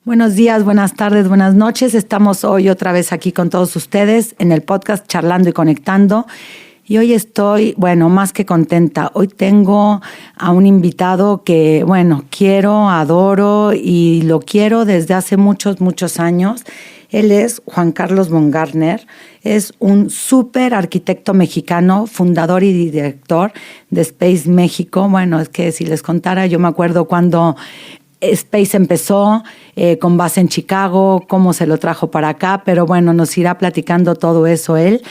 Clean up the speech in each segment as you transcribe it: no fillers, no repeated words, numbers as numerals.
Buenos días, buenas tardes, buenas noches. Estamos hoy otra vez aquí con todos ustedes en el podcast Charlando y Conectando. Y hoy estoy, más que contenta. Hoy tengo a un invitado que, quiero, adoro y lo quiero desde hace muchos, muchos años. Él es Juan Carlos Baumgartner. Es un súper arquitecto mexicano, fundador y director de Space México. Bueno, es que si les contara, yo me acuerdo cuando Space empezó con base en Chicago, cómo se lo trajo para acá, pero bueno, nos irá platicando todo eso él.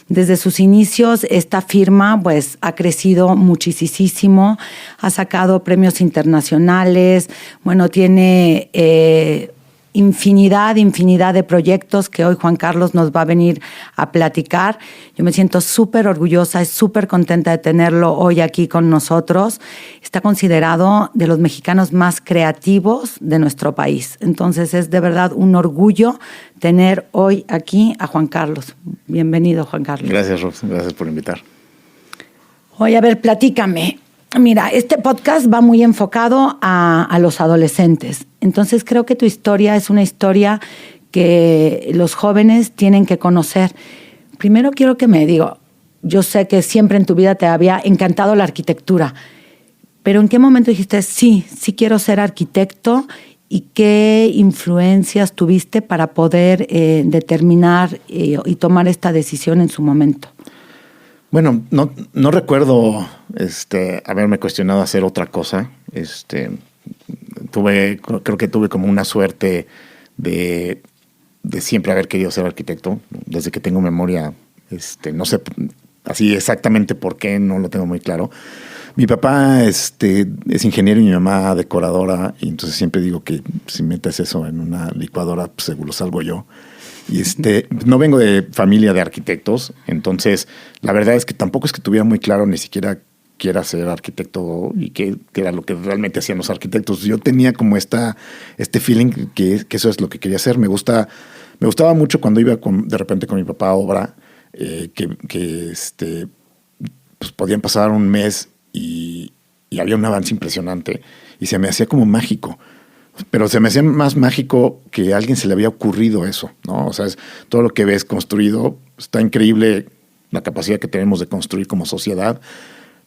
Desde sus inicios, esta firma ha crecido muchísimo, ha sacado premios internacionales, tiene infinidad de proyectos que hoy Juan Carlos nos va a venir a platicar. Yo me siento súper orgullosa y súper contenta de tenerlo hoy aquí con nosotros. Está considerado de los mexicanos más creativos de nuestro país. Entonces es de verdad un orgullo tener hoy aquí a Juan Carlos. Bienvenido, Juan Carlos. Gracias, Rob. Gracias por invitar. Oye, a ver, platícame. Mira, este podcast va muy enfocado a los adolescentes. Entonces creo que tu historia es una historia que los jóvenes tienen que conocer. Primero quiero que me diga, yo sé que siempre en tu vida te había encantado la arquitectura, pero ¿en qué momento dijiste, sí quiero ser arquitecto? ¿Y qué influencias tuviste para poder determinar y tomar esta decisión en su momento? Bueno, no recuerdo haberme cuestionado hacer otra cosa. Creo que tuve como una suerte de siempre haber querido ser arquitecto. Desde que tengo memoria, no sé así exactamente por qué, no lo tengo muy claro. Mi papá es ingeniero y mi mamá decoradora, y entonces siempre digo que si metes eso en una licuadora, pues seguro salgo yo. Y no vengo de familia de arquitectos, entonces la verdad es que tampoco es que tuviera muy claro ni siquiera quiera ser arquitecto y qué era lo que realmente hacían los arquitectos. Yo tenía como este feeling que eso es lo que quería hacer. Me gustaba mucho cuando iba de repente con mi papá a obra, pues podían pasar un mes y había un avance impresionante y se me hacía como mágico. Pero se me hacía más mágico que a alguien se le había ocurrido eso, ¿no? O sea, todo lo que ves construido, está increíble la capacidad que tenemos de construir como sociedad,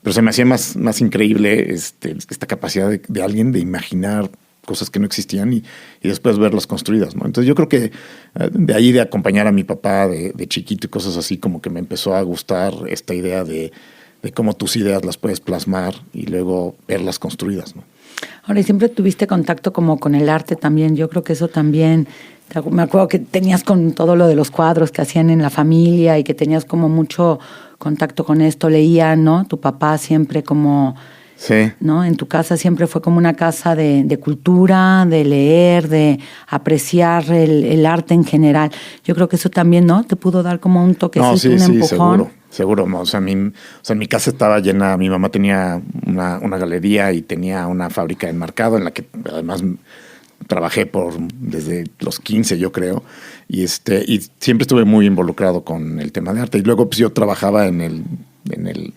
pero se me hacía más increíble esta capacidad de alguien de imaginar cosas que no existían y después verlas construidas, ¿no? Entonces yo creo que de ahí de acompañar a mi papá de chiquito y cosas así, como que me empezó a gustar esta idea de cómo tus ideas las puedes plasmar y luego verlas construidas, ¿no? Ahora, ¿y siempre tuviste contacto como con el arte también? Yo creo que eso también, me acuerdo que tenías con todo lo de los cuadros que hacían en la familia y que tenías como mucho contacto con esto, leía, ¿no? Tu papá siempre como, sí, ¿no? En tu casa siempre fue como una casa de cultura, de leer, de apreciar el arte en general. Yo creo que eso también, ¿no? Te pudo dar como un toquecito, no, sí, un empujón. Seguro. O sea, mi casa estaba llena. Mi mamá tenía una galería y tenía una fábrica de enmarcado en la que además trabajé desde los 15, yo creo. Y siempre estuve muy involucrado con el tema de arte. Y luego pues yo trabajaba en el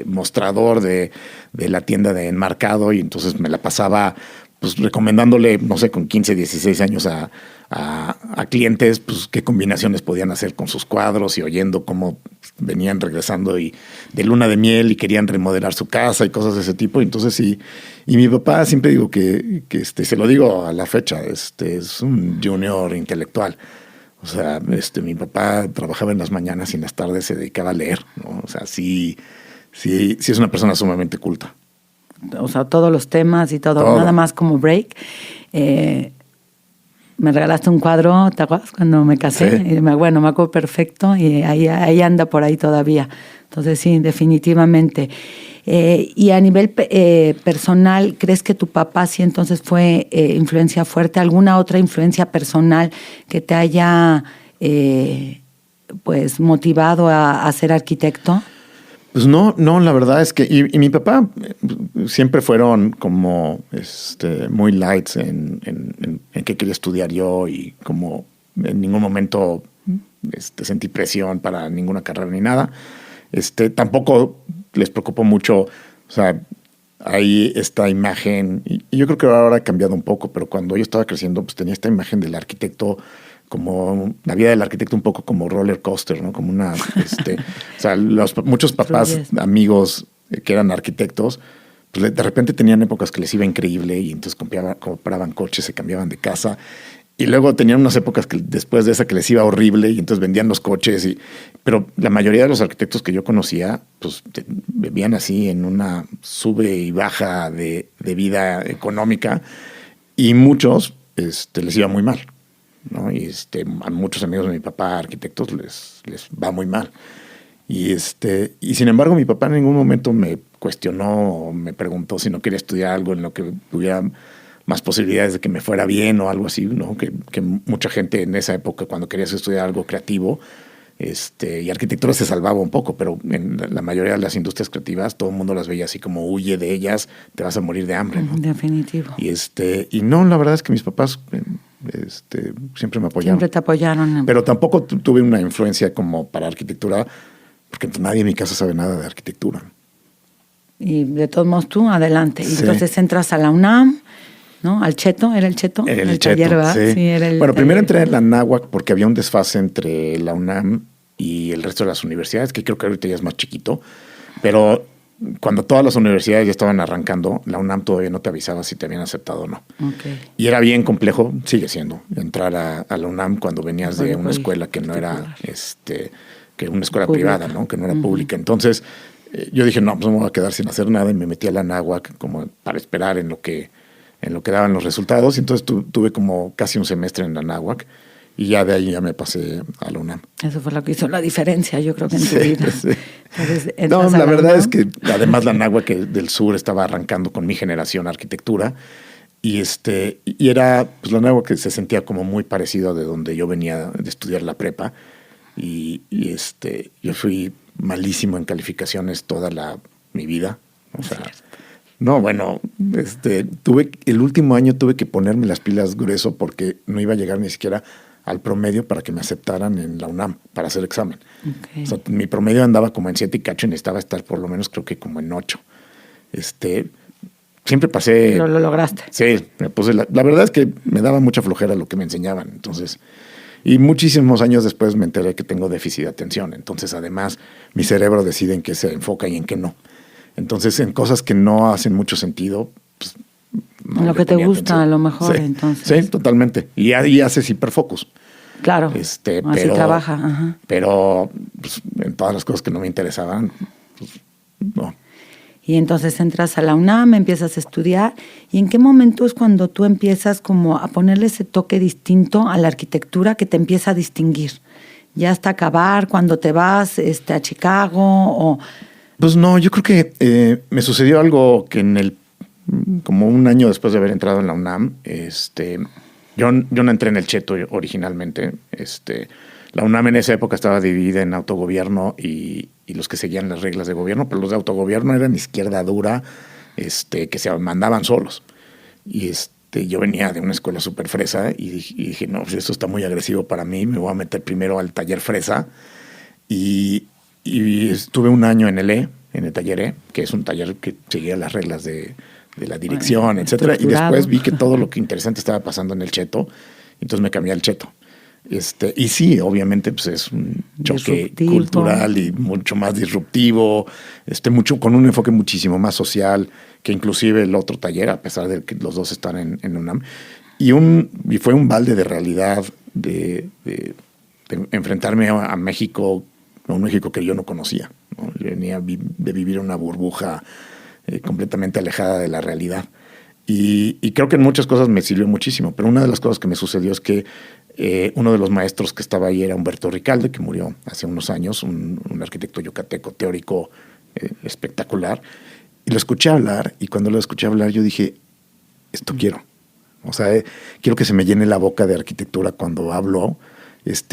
mostrador de la tienda de enmarcado y entonces me la pasaba pues recomendándole, no sé, con 15, 16 años a clientes, pues qué combinaciones podían hacer con sus cuadros y oyendo cómo venían regresando y de luna de miel y querían remodelar su casa y cosas de ese tipo. Entonces sí, y mi papá siempre digo que se lo digo a la fecha, es un junior intelectual. O sea, mi papá trabajaba en las mañanas y en las tardes se dedicaba a leer, ¿no? O sea, sí es una persona sumamente culta. O sea, todos los temas y todo. Nada más como break. Me regalaste un cuadro, ¿te acuerdas? Cuando me casé. Sí. Me acuerdo perfecto y ahí anda por ahí todavía. Entonces sí, definitivamente. Y a nivel personal, ¿crees que tu papá sí entonces fue influencia fuerte? ¿Alguna otra influencia personal que te haya motivado a ser arquitecto? Pues no, la verdad es que y mi papá siempre fueron como muy lights en qué quería estudiar yo y como en ningún momento sentí presión para ninguna carrera ni nada. Tampoco les preocupó mucho, o sea, hay esta imagen, y yo creo que ahora ha cambiado un poco, pero cuando yo estaba creciendo, pues tenía esta imagen del arquitecto, como la vida del arquitecto un poco como roller coaster, ¿no? Como una, o sea, muchos papás, amigos que eran arquitectos, pues de repente tenían épocas que les iba increíble y entonces compraban coches, se cambiaban de casa. Y luego tenían unas épocas que después de esa que les iba horrible y entonces vendían los coches. Pero la mayoría de los arquitectos que yo conocía, pues vivían así en una sube y baja de vida económica y muchos les iba muy mal, ¿no? Y a muchos amigos de mi papá, arquitectos, les va muy mal. Y sin embargo, mi papá en ningún momento me cuestionó o me preguntó si no quería estudiar algo en lo que tuviera más posibilidades de que me fuera bien o algo así, ¿no? Que mucha gente en esa época, cuando querías estudiar algo creativo, y arquitectura se salvaba un poco, pero en la mayoría de las industrias creativas todo el mundo las veía así como huye de ellas, te vas a morir de hambre, ¿no? Definitivo. Y no, la verdad es que mis papás siempre me apoyaron. Siempre te apoyaron. Pero tampoco tuve una influencia como para arquitectura, porque nadie en mi casa sabe nada de arquitectura. Y de todos modos tú, adelante. Sí. Y entonces entras a la UNAM, ¿no? Al Cheto, ¿era el Cheto? Era el taller, Cheto, ¿verdad? sí. Sí, era el bueno, primero taller. entré en la Anáhuac porque había un desfase entre la UNAM y el resto de las universidades, que creo que ahorita ya es más chiquito. Pero cuando todas las universidades ya estaban arrancando, la UNAM todavía no te avisaba si te habían aceptado o no. Okay. Y era bien complejo, sigue siendo, entrar a la UNAM cuando venías de una escuela que no era que una escuela pública. privada, ¿no? Que no era pública. Entonces, yo dije, no, pues no me voy a quedar sin hacer nada, y me metí a la Anáhuac como para esperar en lo que daban los resultados. Y entonces tuve como casi un semestre en la Anáhuac y ya de ahí ya me pasé a la UNAM. Eso fue lo que hizo la diferencia, yo creo que en tu vida. Sí. Entonces, No, la verdad UNAM. es que además la Anáhuac del sur estaba arrancando con mi generación arquitectura y era pues la Anáhuac que se sentía como muy parecido a de donde yo venía de estudiar la prepa y yo fui malísimo en calificaciones toda mi vida. O sea, no, bueno, el último año tuve que ponerme las pilas grueso porque no iba a llegar ni siquiera al promedio para que me aceptaran en la UNAM para hacer examen. Okay. O sea, mi promedio andaba como en 7 y cacho y necesitaba estar por lo menos creo que como en 8. Siempre pasé... Lo lograste. Sí, me puse la verdad es que me daba mucha flojera lo que me enseñaban. Entonces, y muchísimos años después me enteré que tengo déficit de atención. Entonces, además, mi cerebro decide en qué se enfoca y en qué no. Entonces, en cosas que no hacen mucho sentido, pues, no lo que te gusta, atención. a lo mejor, sí, entonces. Sí, totalmente. Y ahí haces hiperfocus. Claro, así trabaja. Ajá. Pero pues, en todas las cosas que no me interesaban, pues, no. Y entonces entras a la UNAM, empiezas a estudiar. ¿Y en qué momento es cuando tú empiezas como a ponerle ese toque distinto a la arquitectura que te empieza a distinguir? ¿Ya hasta acabar, cuando te vas a Chicago o...? Pues no, yo creo que me sucedió algo que como un año después de haber entrado en la UNAM, yo no entré en el Cheto originalmente. La UNAM en esa época estaba dividida en autogobierno y los que seguían las reglas de gobierno, pero los de autogobierno eran izquierda dura, que se mandaban solos. Y yo venía de una escuela súper fresa y dije, no, pues esto está muy agresivo para mí, me voy a meter primero al taller fresa. Y estuve un año en el taller E, que es un taller que seguía las reglas de la dirección, etcétera. Y después vi que todo lo que interesante estaba pasando en el Cheto, entonces me cambié al Cheto. Y sí, obviamente pues es un choque disruptivo, cultural y mucho más disruptivo, con un enfoque muchísimo más social que inclusive el otro taller, a pesar de que los dos están en UNAM. Y fue un balde de realidad de enfrentarme a México, a un México que yo no conocía, ¿no? Yo venía de vivir una burbuja completamente alejada de la realidad. Y creo que en muchas cosas me sirvió muchísimo, pero una de las cosas que me sucedió es que uno de los maestros que estaba ahí era Humberto Ricalde, que murió hace unos años, un arquitecto yucateco teórico espectacular. Y lo escuché hablar, y cuando lo escuché hablar yo dije, esto quiero. O sea, quiero que se me llene la boca de arquitectura cuando hablo.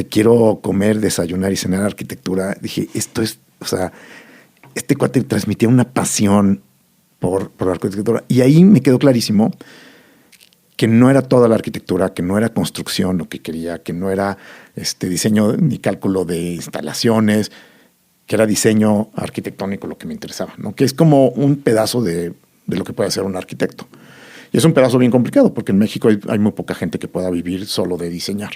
Quiero comer, desayunar y cenar arquitectura. Dije, esto es, o sea, este cuate transmitía una pasión por la arquitectura. Y ahí me quedó clarísimo que no era toda la arquitectura, que no era construcción lo que quería, que no era diseño ni cálculo de instalaciones, que era diseño arquitectónico lo que me interesaba, ¿no? Que es como un pedazo de de lo que puede hacer un arquitecto. Y es un pedazo bien complicado, porque en México hay muy poca gente que pueda vivir solo de diseñar.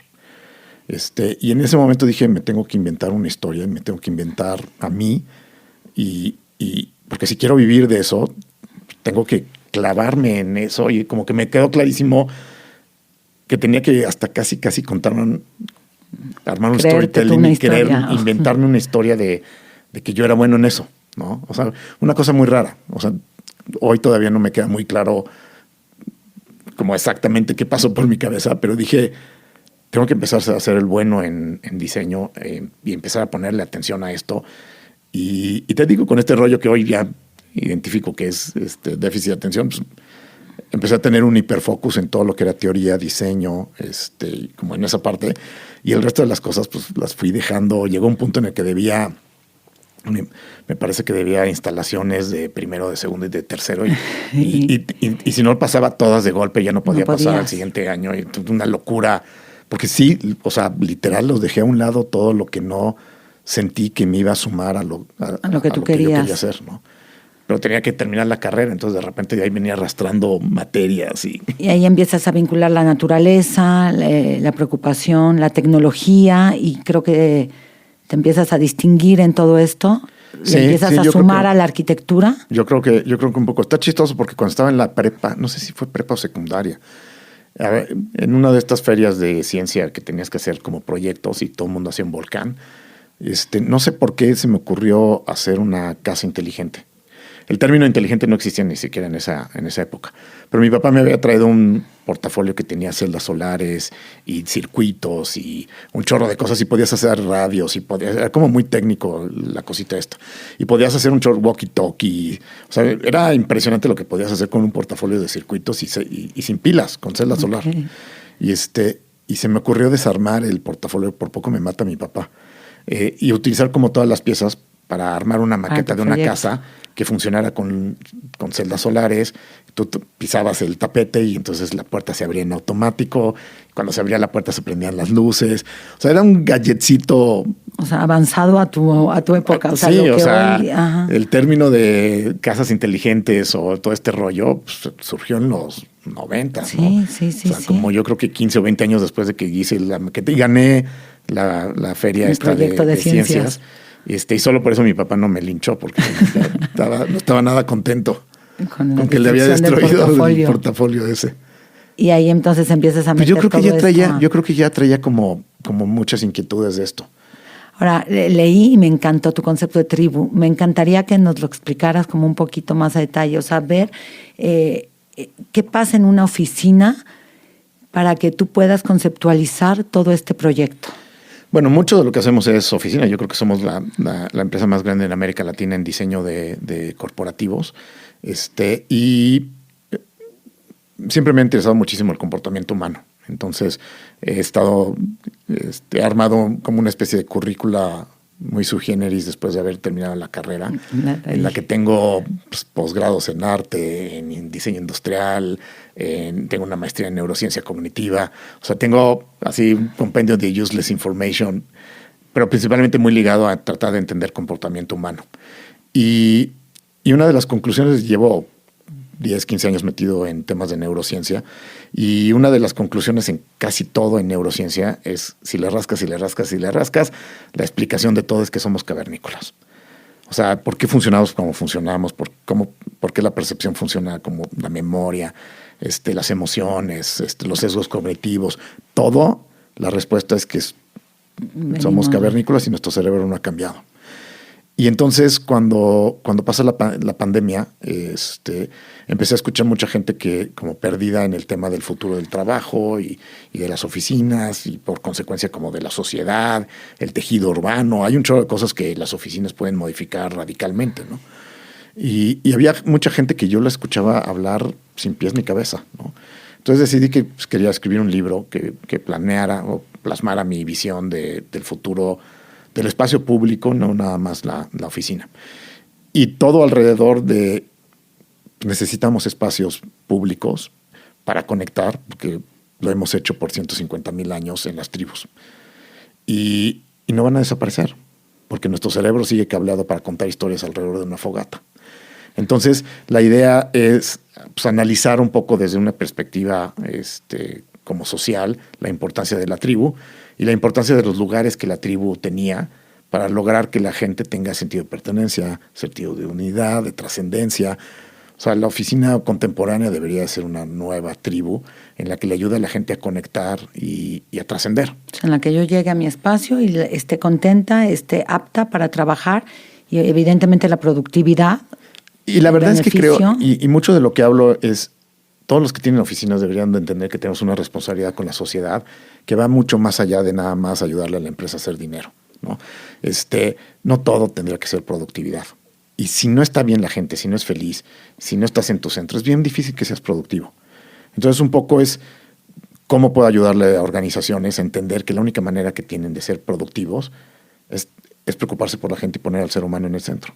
Y en ese momento dije, me tengo que inventar una historia, me tengo que inventar a mí, y porque si quiero vivir de eso, tengo que clavarme en eso, y como que me quedó clarísimo que tenía que hasta casi armar un storytelling y querer inventarme una historia de que yo era bueno en eso, ¿no? O sea, una cosa muy rara. O sea, hoy todavía no me queda muy claro como exactamente qué pasó por mi cabeza, pero dije, tengo que empezar a hacer el bueno en diseño y empezar a ponerle atención a esto. Y te digo, con este rollo que hoy ya identifico que es déficit de atención, pues empecé a tener un hiperfocus en todo lo que era teoría, diseño, como en esa parte. Y el resto de las cosas, pues las fui dejando. Llegó un punto en el que me parece que debía instalaciones de primero, de segundo y de tercero. Y si no pasaba todas de golpe, ya no podía pasar al siguiente año. Y una locura. Porque sí, o sea, literal, los dejé a un lado todo lo que no sentí que me iba a sumar a lo que yo quería hacer, ¿no? Pero tenía que terminar la carrera, entonces de repente de ahí venía arrastrando materias. Y ahí empiezas a vincular la naturaleza, la preocupación, la tecnología, y creo que te empiezas a distinguir en todo esto. Sí, empiezas a sumar a la arquitectura. Yo creo que un poco. Está chistoso porque cuando estaba en la prepa, no sé si fue prepa o secundaria, en una de estas ferias de ciencia que tenías que hacer como proyectos y todo el mundo hacía un volcán, no sé por qué se me ocurrió hacer una casa inteligente. El término inteligente no existía ni siquiera en esa época. Pero mi papá me había traído un portafolio que tenía celdas solares y circuitos y un chorro de cosas, y podías hacer radios, era como muy técnico la cosita esta. Y podías hacer un chorro walkie-talkie. O sea, era impresionante lo que podías hacer con un portafolio de circuitos y sin pilas, con celda solar. Y se me ocurrió desarmar el portafolio, por poco me mata mi papá, y utilizar como todas las piezas para armar una maqueta de una casa que funcionara con celdas solares. Tú pisabas el tapete y entonces la puerta se abría en automático. Cuando se abría la puerta se prendían las luces. O sea, era un gadgetcito. O sea, avanzado a tu época. O sea, sí, lo que o sea, hoy, el término de casas inteligentes o todo este rollo pues, surgió en los 90, sí, ¿no? Sí. O sea, como yo creo que 15 o 20 años después de que hice la maqueta y gané la feria esta de ciencias. Y solo por eso mi papá no me linchó, porque no estaba nada contento con que le había destruido el portafolio ese. Y ahí entonces empiezas a meter yo creo que ya traía como muchas inquietudes de esto. Ahora, leí y me encantó tu concepto de tribu. Me encantaría que nos lo explicaras como un poquito más a detalle. O sea, ver qué pasa en una oficina para que tú puedas conceptualizar todo este proyecto. Bueno, mucho de lo que hacemos es oficina. Yo creo que somos la empresa más grande en América Latina en diseño de corporativos. Y siempre me ha interesado muchísimo el comportamiento humano. Entonces, he armado como una especie de currícula muy sui generis después de haber terminado la carrera, en la que tengo posgrados en arte, en diseño industrial, tengo una maestría en neurociencia cognitiva. O sea, tengo así un compendio de useless information, pero principalmente muy ligado a tratar de entender comportamiento humano. Y una de las conclusiones, llevo 10, 15 años metido en temas de neurociencia, y una de las conclusiones en casi todo en neurociencia es si le rascas, la explicación de todo es que somos cavernícolas. O sea, ¿por qué funcionamos como funcionamos? ¿Por qué la percepción funciona como la memoria, las emociones, los sesgos cognitivos? Todo, la respuesta es que somos cavernícolas y nuestro cerebro no ha cambiado. Y entonces cuando pasa la pandemia, empecé a escuchar mucha gente que como perdida en el tema del futuro del trabajo y de las oficinas, y por consecuencia como de la sociedad, el tejido urbano. Hay un chorro de cosas que las oficinas pueden modificar radicalmente, ¿no? Y había mucha gente que yo la escuchaba hablar sin pies ni cabeza, ¿no? Entonces decidí que quería escribir un libro que planeara o plasmara mi visión del futuro del espacio público, no nada más la oficina. Y todo alrededor de necesitamos espacios públicos para conectar, porque lo hemos hecho por 150,000 años en las tribus. Y no van a desaparecer, porque nuestro cerebro sigue cableado para contar historias alrededor de una fogata. Entonces, la idea es pues, analizar un poco desde una perspectiva como social la importancia de la tribu y la importancia de los lugares que la tribu tenía para lograr que la gente tenga sentido de pertenencia, sentido de unidad, de trascendencia. O sea, la oficina contemporánea debería ser una nueva tribu en la que le ayude a la gente a conectar y a trascender. En la que yo llegue a mi espacio y esté contenta, esté apta para trabajar y evidentemente la productividad. Y la verdad es que creo, y mucho de lo que hablo es, todos los que tienen oficinas deberían de entender que tenemos una responsabilidad con la sociedad que va mucho más allá de nada más ayudarle a la empresa a hacer dinero, ¿no? No todo tendría que ser productividad. Y si no está bien la gente, si no es feliz, si no estás en tu centro, es bien difícil que seas productivo. Entonces un poco es cómo puedo ayudarle a organizaciones a entender que la única manera que tienen de ser productivos es preocuparse por la gente y poner al ser humano en el centro.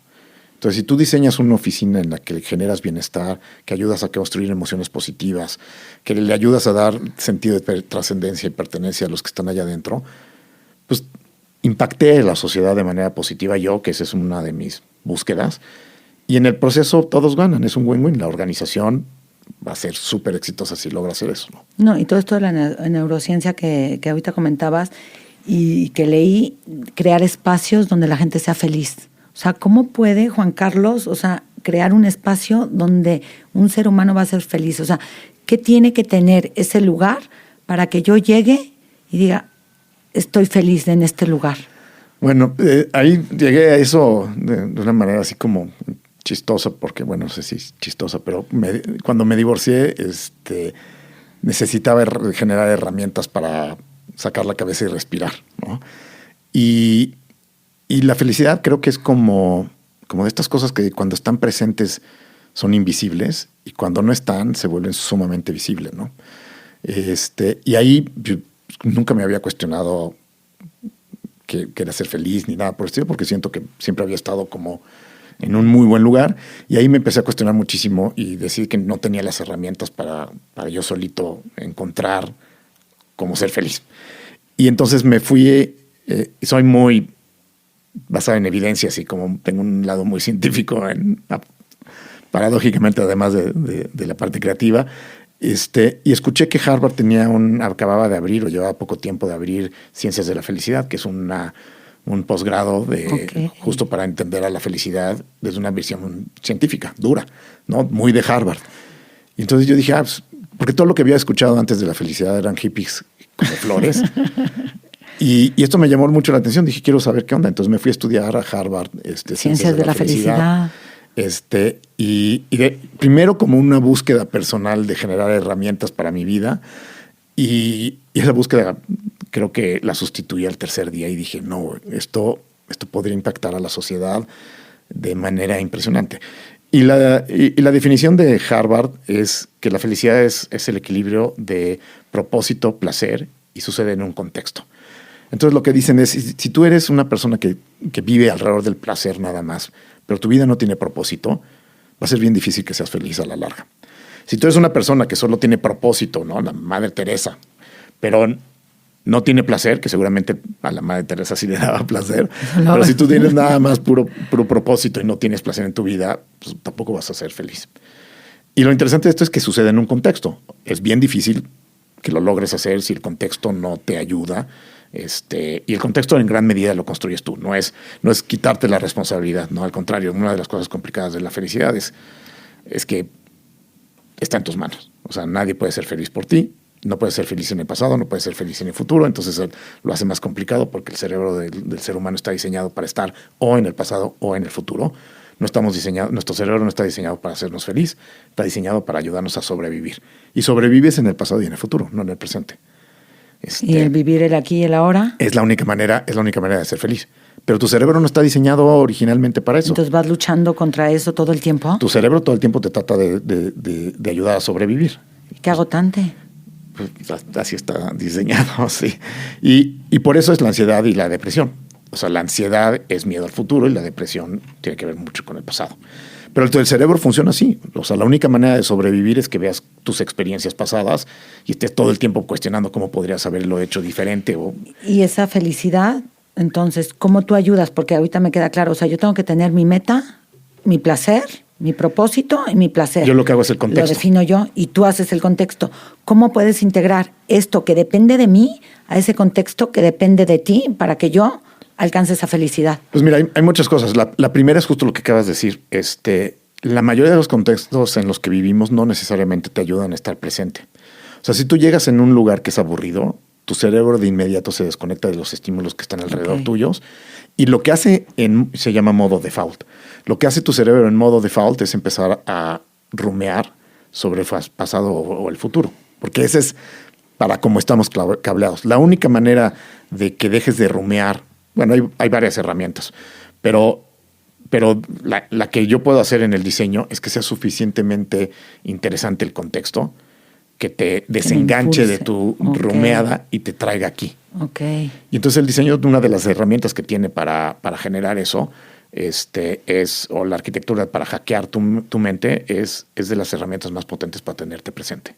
Entonces, si tú diseñas una oficina en la que generas bienestar, que ayudas a construir emociones positivas, que le ayudas a dar sentido de trascendencia y pertenencia a los que están allá adentro, pues impacté a la sociedad de manera positiva yo, que esa es una de mis búsquedas, y en el proceso todos ganan, es un win-win. La organización va a ser súper exitosa si logra hacer eso, ¿no? No, y todo esto de la neurociencia que ahorita comentabas y que leí, crear espacios donde la gente sea feliz. O sea, ¿cómo puede Juan Carlos, crear un espacio donde un ser humano va a ser feliz? O sea, ¿qué tiene que tener ese lugar para que yo llegue y diga, estoy feliz en este lugar? Bueno, ahí llegué a eso de una manera así como chistosa, porque, bueno, no sé si es chistosa, pero cuando me divorcié, necesitaba generar herramientas para sacar la cabeza y respirar, ¿no? Y la felicidad creo que es como de estas cosas que cuando están presentes son invisibles y cuando no están se vuelven sumamente visibles, ¿no? Y ahí yo nunca me había cuestionado que era ser feliz ni nada por el estilo, porque siento que siempre había estado como en un muy buen lugar. Y ahí me empecé a cuestionar muchísimo y decidí que no tenía las herramientas para yo solito encontrar cómo ser feliz. Y entonces me fui, soy muy basado en evidencias y como tengo un lado muy científico, paradójicamente, además de la parte creativa, y escuché que Harvard acababa de abrir o llevaba poco tiempo de abrir Ciencias de la Felicidad, que es un posgrado justo para entender a la felicidad desde una visión científica, dura, ¿no? Muy de Harvard. Y entonces yo dije, pues, porque todo lo que había escuchado antes de la felicidad eran hippies como flores. Y esto me llamó mucho la atención. Dije, quiero saber qué onda. Entonces me fui a estudiar a Harvard Ciencias de la Felicidad. Primero como una búsqueda personal de generar herramientas para mi vida. Y esa búsqueda creo que la sustituí al tercer día y dije, no, esto podría impactar a la sociedad de manera impresionante. Y la definición de Harvard es que la felicidad es el equilibrio de propósito, placer y sucede en un contexto. Entonces lo que dicen es, si tú eres una persona que vive alrededor del placer nada más, pero tu vida no tiene propósito, va a ser bien difícil que seas feliz a la larga. Si tú eres una persona que solo tiene propósito, ¿no? La Madre Teresa, pero no tiene placer, que seguramente a la Madre Teresa sí le daba placer, pero si tú tienes nada más puro propósito y no tienes placer en tu vida, pues tampoco vas a ser feliz. Y lo interesante de esto es que sucede en un contexto. Es bien difícil que lo logres hacer si el contexto no te ayuda. Y el contexto en gran medida lo construyes tú. No es quitarte la responsabilidad, no, al contrario. Una de las cosas complicadas de la felicidad es que está en tus manos. O sea, nadie puede ser feliz por ti. No puedes ser feliz en el pasado, no puedes ser feliz en el futuro. Entonces lo hace más complicado porque el cerebro del ser humano está diseñado para estar o en el pasado o en el futuro. Nuestro cerebro no está diseñado para hacernos feliz, está diseñado para ayudarnos a sobrevivir. Y sobrevives en el pasado y en el futuro, no en el presente. Y el vivir el aquí y el ahora es la única manera de ser feliz. Pero tu cerebro no está diseñado originalmente para eso. Entonces vas luchando contra eso todo el tiempo. Tu cerebro todo el tiempo te trata de ayudar a sobrevivir. Qué agotante. Pues así está diseñado, sí. Y por eso es la ansiedad y la depresión. O sea, la ansiedad es miedo al futuro y la depresión tiene que ver mucho con el pasado. Pero el cerebro funciona así. O sea, la única manera de sobrevivir es que veas tus experiencias pasadas y estés todo el tiempo cuestionando cómo podrías haberlo hecho diferente. Y esa felicidad, entonces, ¿cómo tú ayudas? Porque ahorita me queda claro, o sea, yo tengo que tener mi meta, mi placer, Mi propósito y mi placer. Yo lo que hago es el contexto. Lo defino yo y tú haces el contexto. ¿Cómo puedes integrar esto que depende de mí a ese contexto que depende de ti para que yo alcance esa felicidad? Pues mira, hay muchas cosas. La primera es justo lo que acabas de decir. La mayoría de los contextos en los que vivimos no necesariamente te ayudan a estar presente. O sea, si tú llegas en un lugar que es aburrido, tu cerebro de inmediato se desconecta de los estímulos que están alrededor tuyos. Y lo que hace se llama modo default. Lo que hace tu cerebro en modo default es empezar a rumear sobre el pasado o el futuro. Porque ese es para cómo estamos cableados. La única manera de que dejes de rumear, bueno, hay varias herramientas, pero la que yo puedo hacer en el diseño es que sea suficientemente interesante el contexto, que te desenganche de tu rumeada y te traiga aquí. Okay. Y entonces el diseño, una de las herramientas que tiene para generar eso, o la arquitectura para hackear tu mente, es de las herramientas más potentes para tenerte presente.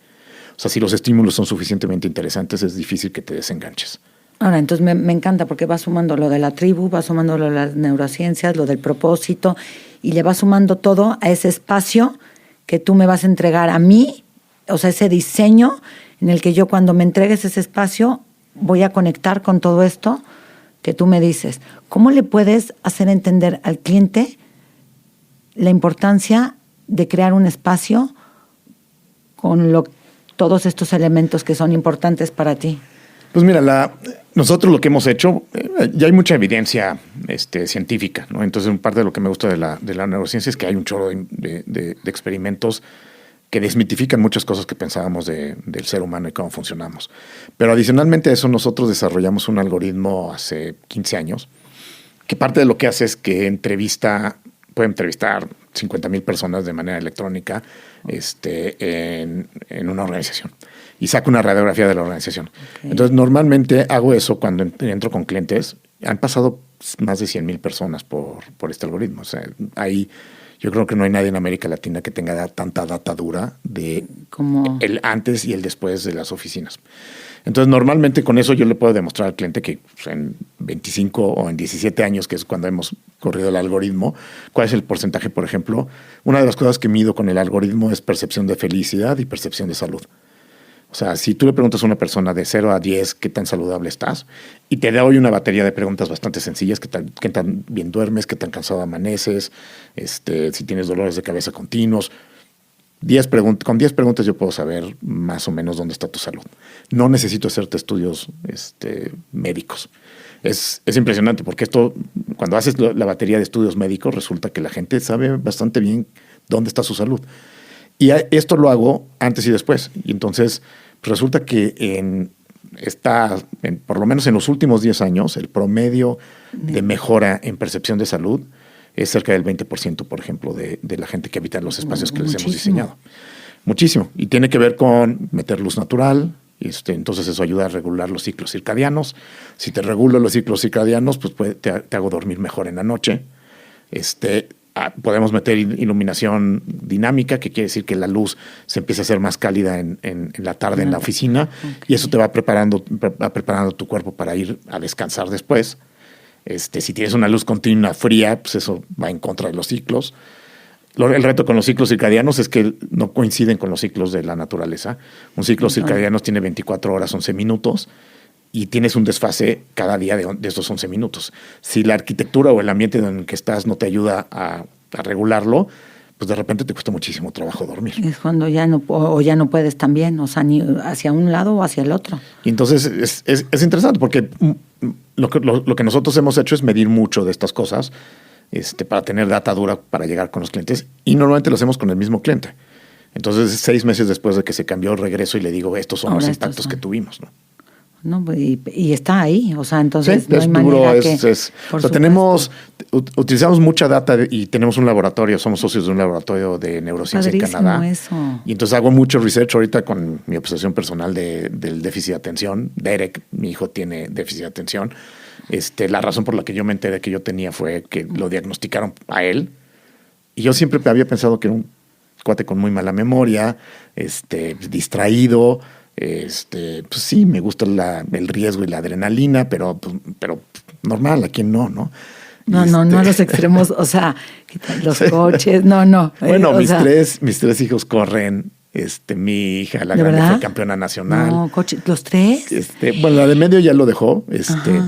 O sea, si los estímulos son suficientemente interesantes, es difícil que te desenganches. Ahora, entonces me encanta porque va sumando lo de la tribu, va sumando lo de las neurociencias, lo del propósito, y le va sumando todo a ese espacio que tú me vas a entregar a mí, o sea, ese diseño en el que yo cuando me entregues ese espacio voy a conectar con todo esto que tú me dices. ¿Cómo le puedes hacer entender al cliente la importancia de crear un espacio con todos estos elementos que son importantes para ti? Pues mira, nosotros lo que hemos hecho, ya hay mucha evidencia científica, ¿no? Entonces, parte de lo que me gusta de la neurociencia es que hay un chorro de experimentos que desmitifican muchas cosas que pensábamos del ser humano y cómo funcionamos. Pero adicionalmente a eso, nosotros desarrollamos un algoritmo hace 15 años, que parte de lo que hace es que puede entrevistar 50,000 personas de manera electrónica en una organización y saca una radiografía de la organización. Okay. Entonces, normalmente hago eso cuando entro con clientes. Han pasado más de 100,000 personas por este algoritmo. O sea, yo creo que no hay nadie en América Latina que tenga tanta data dura de el antes y el después de las oficinas. Entonces, normalmente con eso yo le puedo demostrar al cliente que en 25 o en 17 años, que es cuando hemos corrido el algoritmo, cuál es el porcentaje, por ejemplo. Una de las cosas que mido con el algoritmo es percepción de felicidad y percepción de salud. O sea, si tú le preguntas a una persona de 0 a 10 qué tan saludable estás, y te doy una batería de preguntas bastante sencillas, qué tan bien duermes, qué tan cansado amaneces, si tienes dolores de cabeza continuos, con 10 preguntas yo puedo saber más o menos dónde está tu salud. No necesito hacerte estudios médicos. Es impresionante porque cuando haces la batería de estudios médicos, resulta que la gente sabe bastante bien dónde está su salud. Y esto lo hago antes y después. Y entonces resulta que por lo menos en los últimos 10 años, el promedio de mejora en percepción de salud es cerca del 20%, por ejemplo, de la gente que habita en los espacios que les hemos diseñado. Muchísimo. Y tiene que ver con meter luz natural. Entonces eso ayuda a regular los ciclos circadianos. Si te regulo los ciclos circadianos, pues te hago dormir mejor en la noche. Podemos meter iluminación dinámica, que quiere decir que la luz se empieza a hacer más cálida en la tarde en la oficina. Okay. Y eso te va preparando tu cuerpo para ir a descansar después. Si tienes una luz continua fría, pues eso va en contra de los ciclos. El reto con los ciclos circadianos es que no coinciden con los ciclos de la naturaleza. Un ciclo circadiano tiene 24 horas, 11 minutos. Y tienes un desfase cada día de esos 11 minutos. Si la arquitectura o el ambiente en el que estás no te ayuda a regularlo, pues de repente te cuesta muchísimo trabajo dormir. Es cuando ya no puedes también, o sea, ni hacia un lado o hacia el otro. Y entonces es interesante porque lo que nosotros hemos hecho es medir mucho de estas cosas para tener data dura para llegar con los clientes, y normalmente lo hacemos con el mismo cliente. Entonces, 6 meses después de que se cambió, regreso y le digo, estos son los impactos que tuvimos, ¿no? No, y está ahí, o sea, entonces sí, no hay manera utilizamos mucha data y tenemos un laboratorio, somos socios de un laboratorio de neurociencia en Canadá. Eso. Y entonces hago mucho research ahorita con mi obsesión personal del déficit de atención. Derek, mi hijo, tiene déficit de atención. La razón por la que yo me enteré que yo tenía fue que lo diagnosticaron a él. Y yo siempre había pensado que era un cuate con muy mala memoria, distraído. Pues sí, me gusta el riesgo y la adrenalina, pero normal, ¿a quién no? No, no a los extremos, o sea, los coches, no. Bueno, mis tres hijos corren. Mi hija, la grande, fue campeona nacional. No, coche, ¿los tres? Bueno, la de medio ya lo dejó,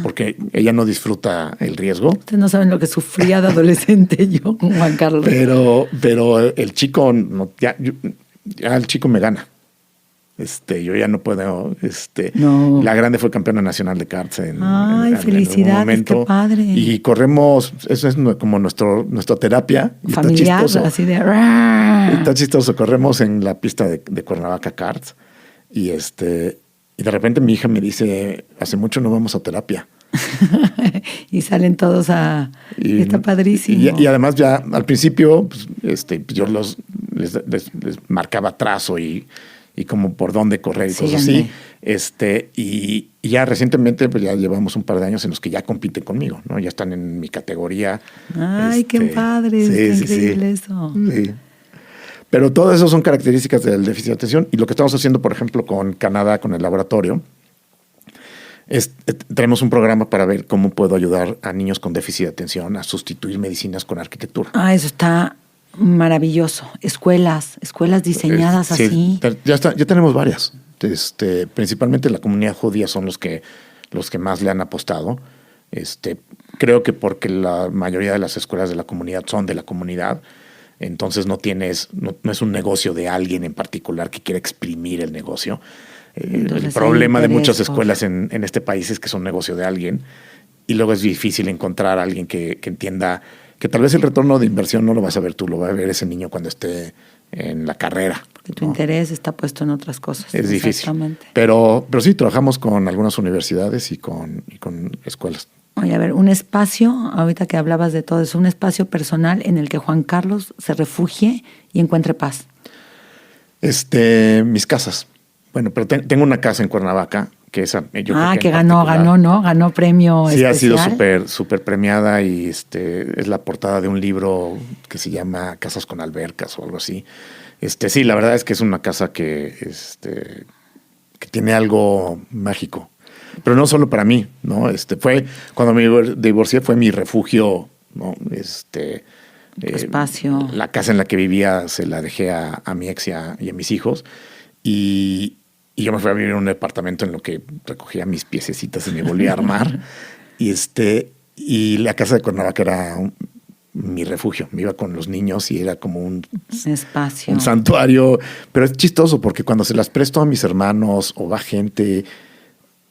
porque ella no disfruta el riesgo. Ustedes no saben lo que sufría de adolescente yo, Juan Carlos. Pero el chico, ya el chico me gana. Yo ya no puedo. No. La grande fue campeona nacional de karts en felicidades, un momento. Qué padre. Y corremos, eso es como nuestra terapia. Familiar, así de... Está chistoso, corremos en la pista de Cuernavaca Karts y de repente mi hija me dice, hace mucho no vamos a terapia. Y salen todos está padrísimo. Y además ya al principio pues, yo les marcaba trazo y como por dónde correr y cosas así. Y ya recientemente pues ya llevamos un par de años en los que ya compiten conmigo, ¿no? Ya están en mi categoría. Ay, qué padre, qué increíble eso. Sí. Pero todo eso son características del déficit de atención. Y lo que estamos haciendo, por ejemplo, con Canadá, con el laboratorio, tenemos un programa para ver cómo puedo ayudar a niños con déficit de atención a sustituir medicinas con arquitectura. Eso está maravilloso. Escuelas diseñadas así. Ya tenemos varias. Principalmente la comunidad judía son los que más le han apostado. Creo que porque la mayoría de las escuelas de la comunidad son de la comunidad. Entonces no es un negocio de alguien en particular que quiera exprimir el negocio. El problema de muchas escuelas en este país es que son negocio de alguien y luego es difícil encontrar a alguien que entienda que tal vez el retorno de inversión no lo vas a ver tú, lo va a ver ese niño cuando esté en la carrera. Porque tu interés está puesto en otras cosas. Es difícil. Pero sí, trabajamos con algunas universidades y con escuelas. Oye, a ver, un espacio, ahorita que hablabas de todo eso, un espacio personal en el que Juan Carlos se refugie y encuentre paz. Mis casas. Bueno, pero tengo una casa en Cuernavaca que esa yo creo que ganó premio sí, especial. Ha sido súper premiada y es la portada de un libro que se llama Casas con albercas o algo así. Sí, la verdad es que es una casa que tiene algo mágico. Pero no solo para mí, ¿no? Fue cuando me divorcié, fue mi refugio, ¿no? Espacio. La casa en la que vivía se la dejé a mi ex y a mis hijos. Y yo me fui a vivir en un departamento en lo que recogía mis piececitas y me volví a armar. Y la casa de Cuernavaca era mi refugio. Me iba con los niños y era como un espacio, un santuario. Pero es chistoso porque cuando se las presto a mis hermanos o va gente...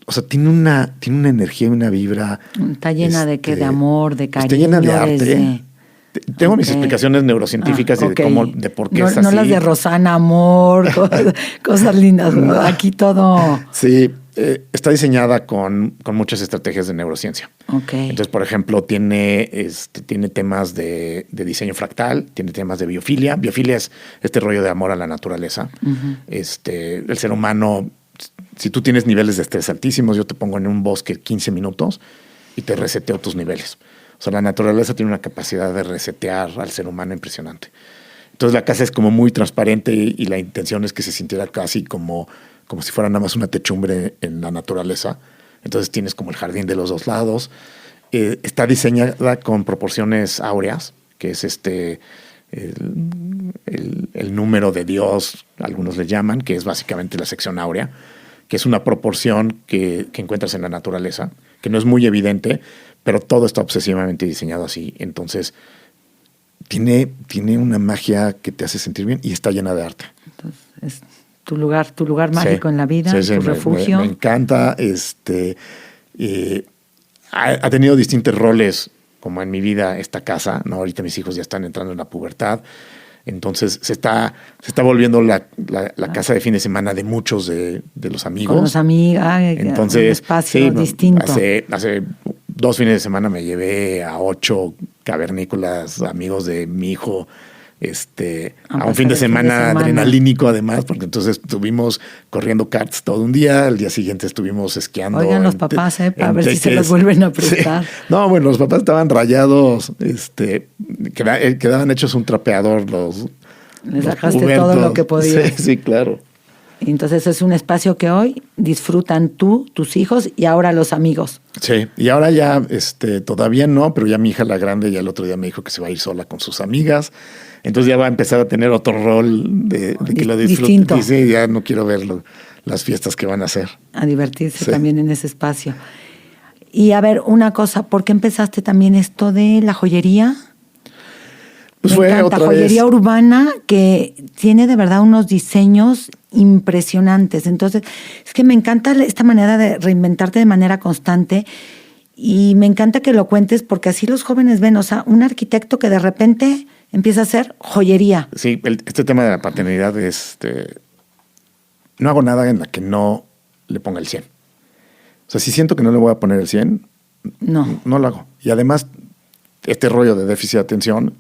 O sea, tiene una energía y una vibra. Está llena de amor, de cariño. Está llena de arte. Tengo mis explicaciones neurocientíficas de por qué es así. No las de Rosana, amor, cosas lindas. No. Aquí todo... Sí, está diseñada con muchas estrategias de neurociencia. Entonces, por ejemplo, tiene temas de diseño fractal, tiene temas de biofilia. Biofilia es este rollo de amor a la naturaleza. Uh-huh. El ser humano... Si tú tienes niveles de estrés altísimos, yo te pongo en un bosque 15 minutos y te reseteo tus niveles. O sea, la naturaleza tiene una capacidad de resetear al ser humano impresionante. Entonces la casa es como muy transparente y la intención es que se sintiera casi como si fuera nada más una techumbre en la naturaleza. Entonces tienes como el jardín de los dos lados. Está diseñada con proporciones áureas, que es el número de Dios, algunos le llaman, que es básicamente la sección áurea, que es una proporción que encuentras en la naturaleza, que no es muy evidente, pero todo está obsesivamente diseñado así. Entonces, tiene una magia que te hace sentir bien y está llena de arte. Entonces, es tu lugar mágico en la vida, tu refugio. Me encanta. Ha tenido distintos roles como en mi vida esta casa, ¿no? Ahorita mis hijos ya están entrando en la pubertad. Entonces se está volviendo la casa de fin de semana de muchos de los amigos. Con los amigos. Entonces, un espacio distinto. Hace 2 fines de semana me llevé a 8 cavernícolas, amigos de mi hijo, a un fin de semana adrenalínico además, porque entonces estuvimos corriendo karts todo un día, al día siguiente estuvimos esquiando. Oigan los papás, para ver si se los vuelven a prestar. Sí. No, bueno, los papás estaban rayados, quedaban hechos un trapeador Les sacaste todo lo que podías. Sí, claro. Entonces es un espacio que hoy disfrutan tú, tus hijos y ahora los amigos. Sí, y ahora ya todavía no, pero ya mi hija la grande ya el otro día me dijo que se va a ir sola con sus amigas. Entonces ya va a empezar a tener otro rol de que lo disfrute. Distinto. Dice, ya no quiero ver las fiestas que van a hacer. A divertirse también en ese espacio. Y a ver, una cosa, ¿por qué empezaste también esto de la joyería? Pues Me fue encanta, otra joyería vez. urbana que tiene de verdad unos diseños impresionantes. Entonces, es que me encanta esta manera de reinventarte de manera constante y me encanta que lo cuentes porque así los jóvenes ven, o sea, un arquitecto que de repente empieza a hacer joyería. Sí, este tema de la paternidad no hago nada en la que no le ponga el 100. O sea, si siento que no le voy a poner el 100, no lo hago. Y además, este rollo de déficit de atención,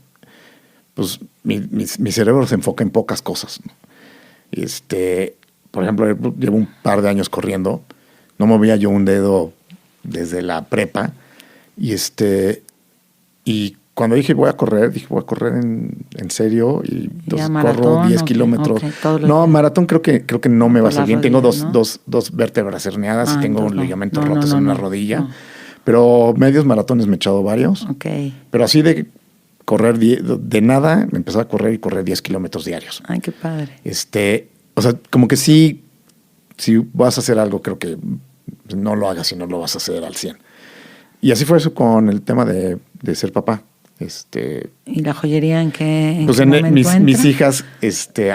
pues mi cerebro se enfoca en pocas cosas, ¿no? Por ejemplo, llevo un par de años corriendo, no movía yo un dedo desde la prepa, y cuando dije voy a correr en serio, y entonces corro 10 kilómetros. No, maratón creo que no me va a salir bien. Tengo dos vértebras herniadas y tengo ligamentos rotos en una rodilla. No. Pero medios maratones me he echado varios. Okay. Pero así de correr de nada, me empecé a correr y correr 10 kilómetros diarios. Ay, qué padre. O sea, como que sí, si vas a hacer algo, creo que no lo hagas si no lo vas a hacer al 100. Y así fue eso con el tema de ser papá. ¿Y la joyería en qué pues en qué momento entra? Mis hijas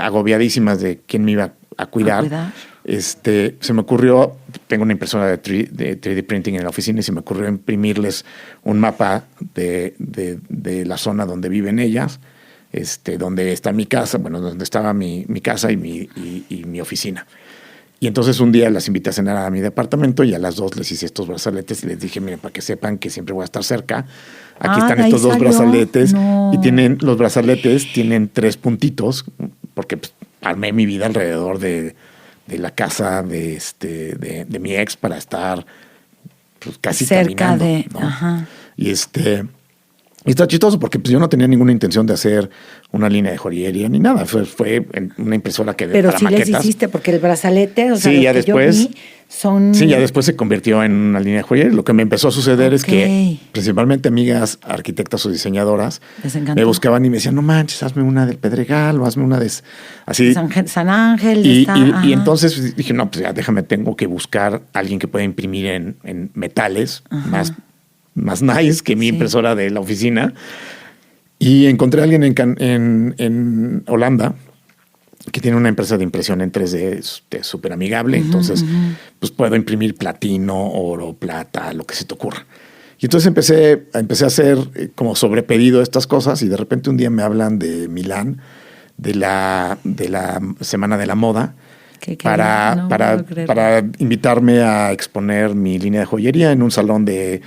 agobiadísimas de quién me iba a cuidar. Se me ocurrió, tengo una impresora de 3D printing en la oficina y se me ocurrió imprimirles un mapa de la zona donde viven ellas, donde está mi casa, bueno, donde estaba mi casa y mi oficina. Y entonces un día las invité a cenar a mi departamento y a las 2 les hice estos brazaletes y les dije, miren, para que sepan que siempre voy a estar cerca. Aquí están estos dos brazaletes. Y los brazaletes tienen 3 puntitos, porque pues, armé mi vida alrededor de la casa de mi ex para estar pues, casi cerca caminando, de... ¿no? Ajá. Y está chistoso porque pues, yo no tenía ninguna intención de hacer una línea de joyería ni nada. Fue una impresora que pero para sí maquetas. les hiciste porque el brazalete, o sea, sí, los ya que después, yo vi son... Sí, ya después se convirtió en una línea de joyería. Lo que me empezó a suceder es que principalmente amigas arquitectas o diseñadoras me buscaban y me decían, no manches, hazme una del Pedregal o hazme una de... Así. San Ángel. Y entonces dije, no, pues ya tengo que buscar a alguien que pueda imprimir en metales más nice que mi impresora de la oficina. Y encontré a alguien en Holanda que tiene una empresa de impresión en 3D súper amigable. Entonces, pues puedo imprimir platino, oro, plata, lo que se te ocurra. Y entonces empecé a hacer como sobrepedido estas cosas y de repente un día me hablan de Milán, de la Semana de la Moda, para invitarme a exponer mi línea de joyería en un salón de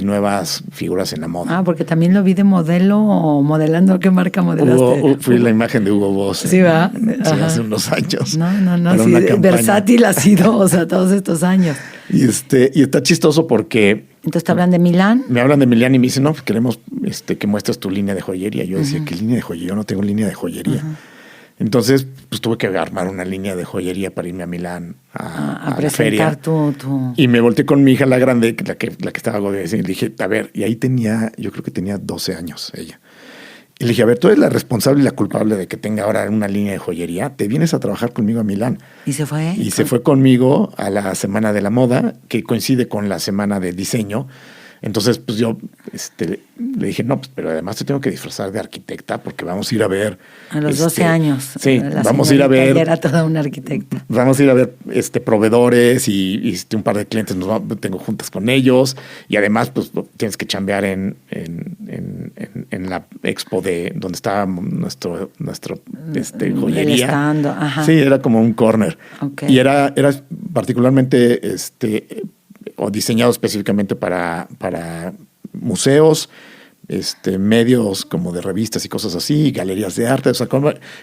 nuevas figuras en la moda. Porque también lo vi de modelo o modelando. ¿Qué marca modelaste? Fui la imagen de Hugo Boss. Sí, ¿va? Sí, hace unos años. No. Sí, versátil ha sido, o sea, todos estos años. Y está chistoso porque... Entonces te hablan de Milán. Me hablan de Milán y me dicen, no, pues queremos que muestres tu línea de joyería. Yo decía, ¿qué línea de joyería? Yo no tengo línea de joyería. Entonces, pues tuve que armar una línea de joyería para irme a Milán a la feria. Y me volteé con mi hija, la grande, la que estaba agobiada, y le dije, a ver, y ahí yo creo que tenía 12 años ella. Y le dije, a ver, tú eres la responsable y la culpable de que tenga ahora una línea de joyería. Te vienes a trabajar conmigo a Milán. ¿Y se fue? Y se fue conmigo a la Semana de la Moda, que coincide con la Semana de Diseño. Entonces, pues yo le dije, no, pues, pero además te tengo que disfrazar de arquitecta porque vamos a ir a ver... A los 12 años. Sí, vamos a ir a ver... Era toda una arquitecta. Vamos a ir a ver proveedores y un par de clientes, tengo juntas con ellos y además pues tienes que chambear en la expo donde estaba nuestro joyería. Sí, era como un corner. Okay. Y era particularmente o diseñado específicamente para museos, medios como de revistas y cosas así, galerías de arte. O sea,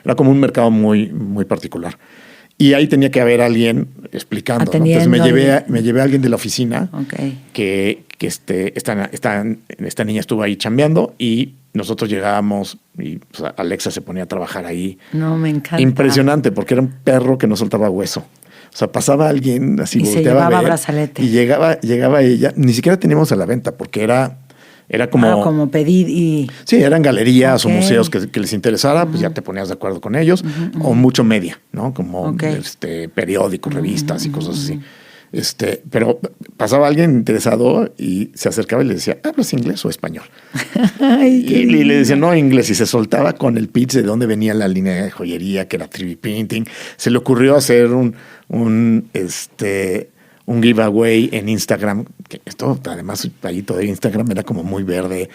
era como un mercado muy, muy particular. Y ahí tenía que haber alguien explicando, ¿no? Entonces me llevé a alguien de la oficina que que esta niña estuvo ahí chambeando y nosotros llegábamos y pues, Alexa se ponía a trabajar ahí. No, me encanta. Impresionante, porque era un perro que no soltaba hueso. O sea, pasaba alguien así, y se llevaba brazalete. Y llegaba ella. Ni siquiera teníamos a la venta, porque era como... como pedir y... Sí, eran galerías o museos que les interesara, pues ya te ponías de acuerdo con ellos. O mucho media, ¿no? Como periódicos, revistas y cosas así. Pero pasaba alguien interesado y se acercaba y le decía, ¿hablas inglés o español? y le decía, no, inglés. Y se soltaba con el pitch de dónde venía la línea de joyería, que era 3D printing. Se le ocurrió hacer un giveaway en Instagram. Que esto, además, ahí todavía Instagram era como muy verde.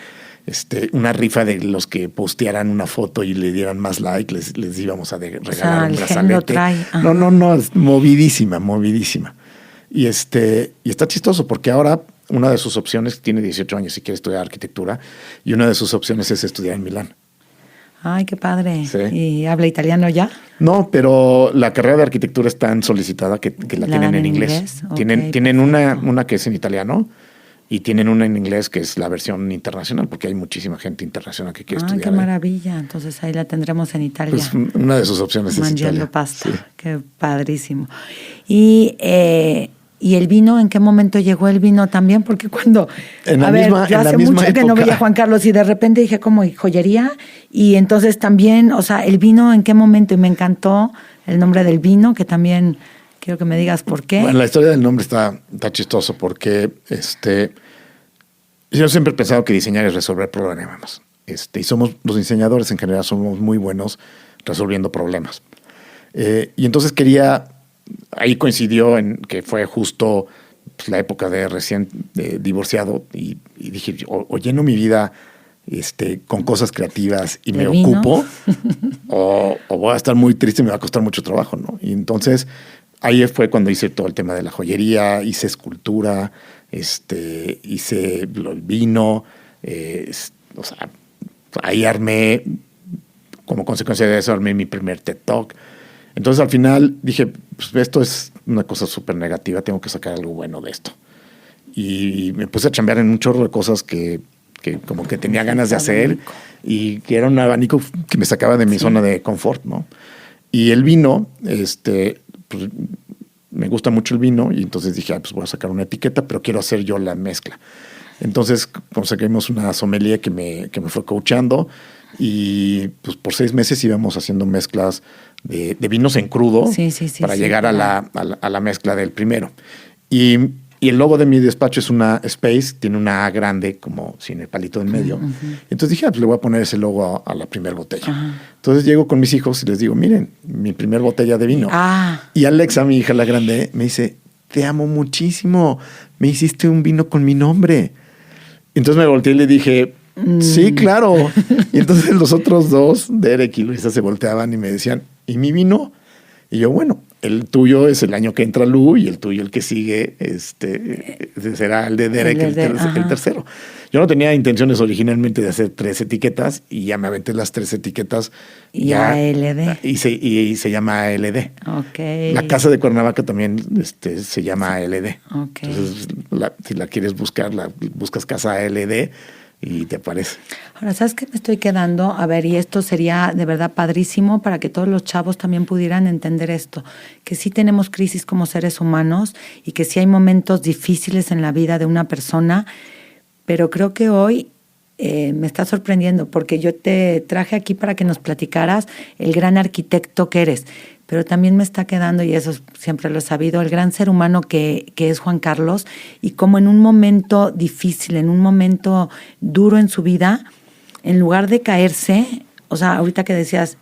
Una rifa de los que postearan una foto y le dieran más like, les íbamos a regalar un brazalete. No, es movidísima. Y está chistoso porque ahora una de sus opciones, tiene 18 años y quiere estudiar arquitectura, y una de sus opciones es estudiar en Milán. Ay, qué padre. Sí. ¿Y habla italiano ya? No, pero la carrera de arquitectura es tan solicitada que la tienen en inglés. Okay, tienen una que es en italiano y tienen una en inglés que es la versión internacional, porque hay muchísima gente internacional que quiere estudiar. Qué maravilla. Entonces ahí la tendremos en Italia. Pues una de sus opciones es Italia. Mangiando pasta. Sí. Qué padrísimo. ¿Y el vino? ¿En qué momento llegó el vino también? Porque cuando... yo hace mucho que no veía a Juan Carlos y de repente dije como joyería. Y entonces también, o sea, el vino, ¿en qué momento? Y me encantó el nombre del vino, que también quiero que me digas por qué. Bueno, la historia del nombre está chistoso porque yo siempre he pensado que diseñar es resolver problemas. Y los diseñadores en general somos muy buenos resolviendo problemas. Y entonces ahí coincidió en que fue justo pues, la época de recién divorciado y dije, o lleno mi vida con cosas creativas y me ocupo o voy a estar muy triste y me va a costar mucho trabajo, ¿no? Y entonces ahí fue cuando hice todo el tema de la joyería, hice escultura, hice el vino, o sea, ahí armé, como consecuencia de eso, armé mi primer TED Talk. Entonces al final dije, pues esto es una cosa súper negativa, tengo que sacar algo bueno de esto. Y me puse a chambear en un chorro de cosas que como que tenía ganas de hacer y que era un abanico que me sacaba de mi zona de confort, ¿no? Y el vino, pues me gusta mucho el vino y entonces dije, pues voy a sacar una etiqueta, pero quiero hacer yo la mezcla. Entonces conseguimos una sommelier que me fue coachando y pues por 6 meses íbamos haciendo mezclas de vinos en crudo para llegar a la mezcla del primero. Y el logo de mi despacho es una Space, tiene una A grande como sin el palito en medio. Entonces dije, pues le voy a poner ese logo a la primera botella. Entonces llego con mis hijos y les digo, miren, mi primer botella de vino. Y Alexa, mi hija la grande, me dice, te amo muchísimo, me hiciste un vino con mi nombre. Entonces me volteé y le dije, sí, claro. Y entonces los otros dos, Derek y Luisa, se volteaban y me decían, ¿y mi vino? Y yo, bueno, el tuyo es el año que entra Lu y el tuyo el que sigue será el de Derek, el tercero. Yo no tenía intenciones originalmente de hacer 3 etiquetas y ya me aventé las 3 etiquetas. Y ALD. Y se llama ALD. Okay. La casa de Cuernavaca también se llama ALD. Okay. Entonces, si la quieres buscar, buscas casa ALD y te aparece. Ahora, ¿sabes qué me estoy quedando? A ver, y esto sería de verdad padrísimo para que todos los chavos también pudieran entender esto, que sí tenemos crisis como seres humanos y que sí hay momentos difíciles en la vida de una persona, pero creo que hoy me está sorprendiendo porque yo te traje aquí para que nos platicaras el gran arquitecto que eres, pero también me está quedando, y eso siempre lo he sabido, el gran ser humano que es Juan Carlos, y como en un momento difícil, en un momento duro en su vida, en lugar de caerse, o sea, ahorita que decías,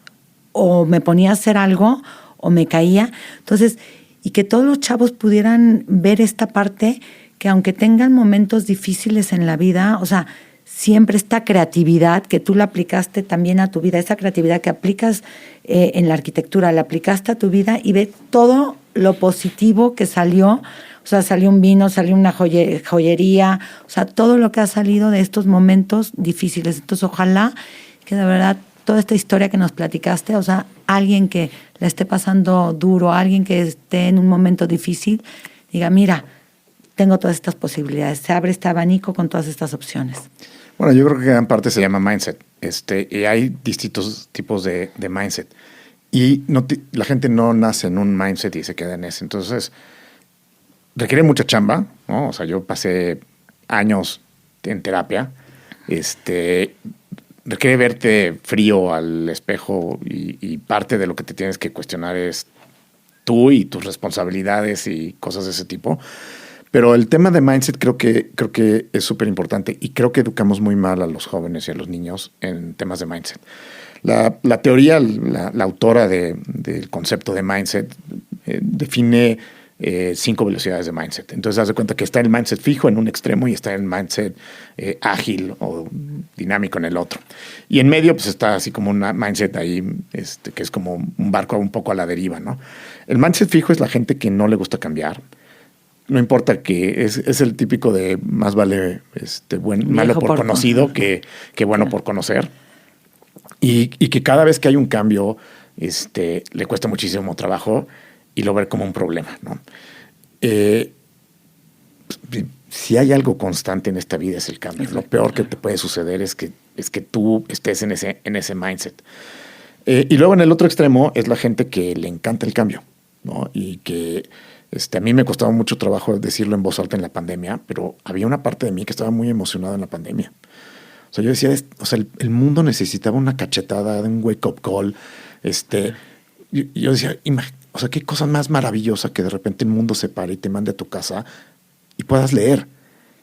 o me ponía a hacer algo o me caía, entonces, y que todos los chavos pudieran ver esta parte, que aunque tengan momentos difíciles en la vida, o sea, siempre esta creatividad que tú la aplicaste también a tu vida, esa creatividad que aplicas en la arquitectura, la aplicaste a tu vida y ve todo lo positivo que salió. O sea, salió un vino, salió una joyería, o sea, todo lo que ha salido de estos momentos difíciles. Entonces, ojalá que de verdad toda esta historia que nos platicaste, o sea, alguien que la esté pasando duro, alguien que esté en un momento difícil, diga, mira, tengo todas estas posibilidades. Se abre este abanico con todas estas opciones. Bueno, yo creo que gran parte se llama mindset. Y hay distintos tipos de mindset. Y la gente no nace en un mindset y se queda en ese. Entonces, requiere mucha chamba, ¿no? O sea, yo pasé años en terapia. Requiere verte frío al espejo y parte de lo que te tienes que cuestionar es tú y tus responsabilidades y cosas de ese tipo. Pero el tema de mindset creo que es súper importante y creo que educamos muy mal a los jóvenes y a los niños en temas de mindset. La teoría, la autora del concepto de mindset define 5 velocidades de mindset. Entonces, haz de cuenta que está el mindset fijo en un extremo y está el mindset ágil o dinámico en el otro. Y en medio, pues está así como un mindset ahí, que es como un barco un poco a la deriva, ¿no? El mindset fijo es la gente que no le gusta cambiar. No importa que es el típico de más vale malo por conocido que bueno por conocer. Y que cada vez que hay un cambio, le cuesta muchísimo trabajo y lo ve como un problema, ¿no? Si hay algo constante en esta vida es el cambio. Lo peor que te puede suceder es que tú estés en ese mindset. Y luego en el otro extremo es la gente que le encanta el cambio, ¿no? Y que a mí me costaba mucho trabajo decirlo en voz alta en la pandemia, pero había una parte de mí que estaba muy emocionada en la pandemia. O sea, yo decía, el mundo necesitaba una cachetada, un wake-up call. Yo decía, o sea, qué cosa más maravillosa que de repente el mundo se pare y te mande a tu casa y puedas leer,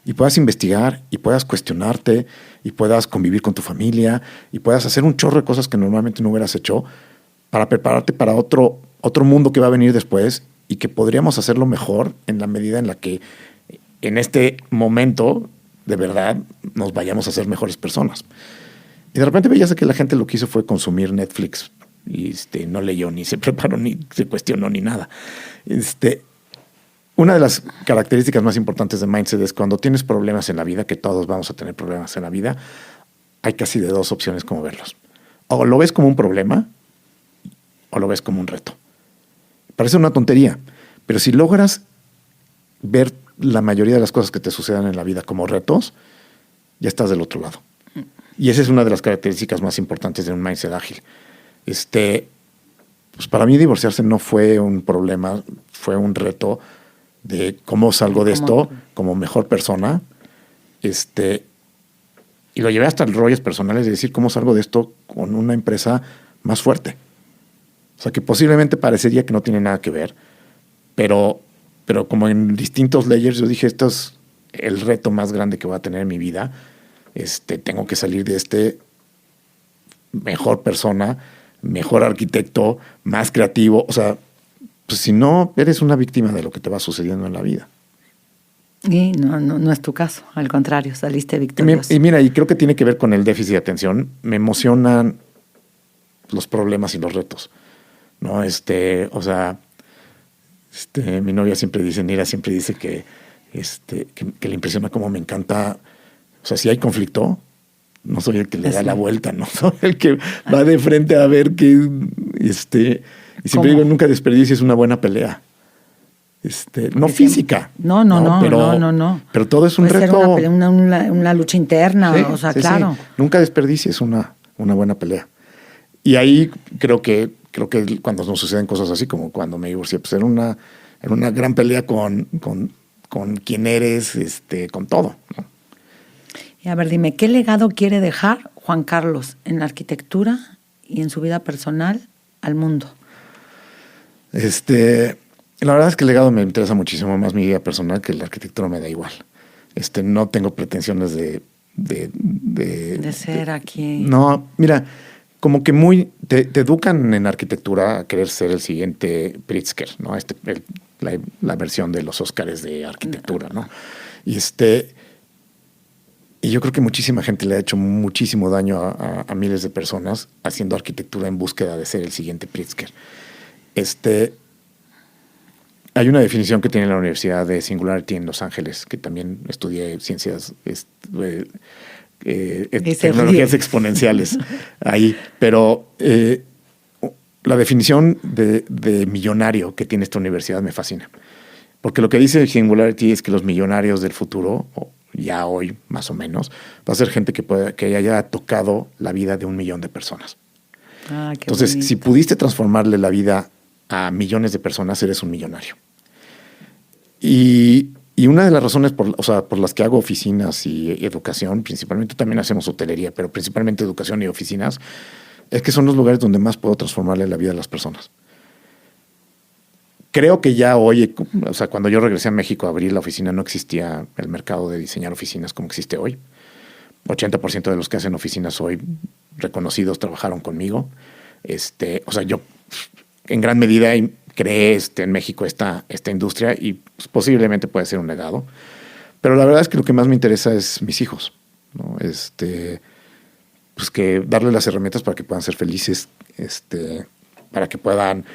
y puedas investigar, y puedas cuestionarte, y puedas convivir con tu familia, y puedas hacer un chorro de cosas que normalmente no hubieras hecho para prepararte para otro mundo que va a venir después y que podríamos hacerlo mejor en la medida en la que en este momento de verdad nos vayamos a ser mejores personas. Y de repente veías que la gente lo que hizo fue consumir Netflix y no leyó, ni se preparó, ni se cuestionó, ni nada. Una de las características más importantes de mindset es cuando tienes problemas en la vida, que todos vamos a tener problemas en la vida, hay casi de 2 opciones como verlos. O lo ves como un problema o lo ves como un reto. Parece una tontería, pero si logras ver la mayoría de las cosas que te sucedan en la vida como retos, ya estás del otro lado. Y esa es una de las características más importantes de un mindset ágil. Pues para mí divorciarse no fue un problema, fue un reto de cómo salgo de esto como mejor persona. Y lo llevé hasta rollos personales de decir cómo salgo de esto con una empresa más fuerte. O sea, que posiblemente parecería que no tiene nada que ver, pero como en distintos layers yo dije, esto es el reto más grande que voy a tener en mi vida. Tengo que salir de mejor persona, mejor arquitecto, más creativo. O sea, pues si no, eres una víctima de lo que te va sucediendo en la vida. Y no es tu caso, al contrario, saliste victorioso. Y mira, y creo que tiene que ver con el déficit de atención. Me emocionan los problemas y los retos, ¿no? O sea, mi novia siempre dice, Nira siempre dice que le impresiona cómo me encanta. O sea, si hay conflicto, no soy el que le da la vuelta, no soy el que va de frente a ver que y siempre digo, nunca desperdicies una buena pelea. No física. No. Pero todo es un puede reto. Ser una lucha interna, sí, o sea, sí, claro. Sí. Nunca desperdicies una buena pelea. Y ahí creo que cuando nos suceden cosas así, como cuando me divorcié, pues era una gran pelea con quién eres, con todo, ¿no? Y a ver, dime, ¿qué legado quiere dejar Juan Carlos en la arquitectura y en su vida personal al mundo? La verdad es que el legado me interesa muchísimo más mi vida personal, que la arquitectura me da igual. No tengo pretensiones de ser aquí. No, mira, como que te educan en arquitectura a querer ser el siguiente Pritzker, ¿no? La versión de los Óscares de arquitectura, ¿no? Y yo creo que muchísima gente le ha hecho muchísimo daño a miles de personas haciendo arquitectura en búsqueda de ser el siguiente Pritzker. Hay una definición que tiene la Universidad de Singularity en Los Ángeles, que también estudié ciencias, tecnologías exponenciales ahí. Pero la definición de millonario que tiene esta universidad me fascina. Porque lo que dice Singularity es que los millonarios del futuro, o ya hoy más o menos, va a ser gente que haya tocado la vida de 1 millón de personas. Ah, qué Entonces, bonito. si pudiste transformarle la vida a millones de personas, eres un millonario. Y una de las razones por las que hago oficinas y educación, principalmente también hacemos hotelería, pero principalmente educación y oficinas, es que son los lugares donde más puedo transformarle la vida a las personas. Creo que ya hoy, o sea, cuando yo regresé a México a abrir la oficina, no existía el mercado de diseñar oficinas como existe hoy. 80% de los que hacen oficinas hoy reconocidos trabajaron conmigo. O sea, yo en gran medida creé en México esta industria y pues, posiblemente puede ser un legado. Pero la verdad es que lo que más me interesa es mis hijos, ¿no? Pues que darles las herramientas para que puedan ser felices, para que puedan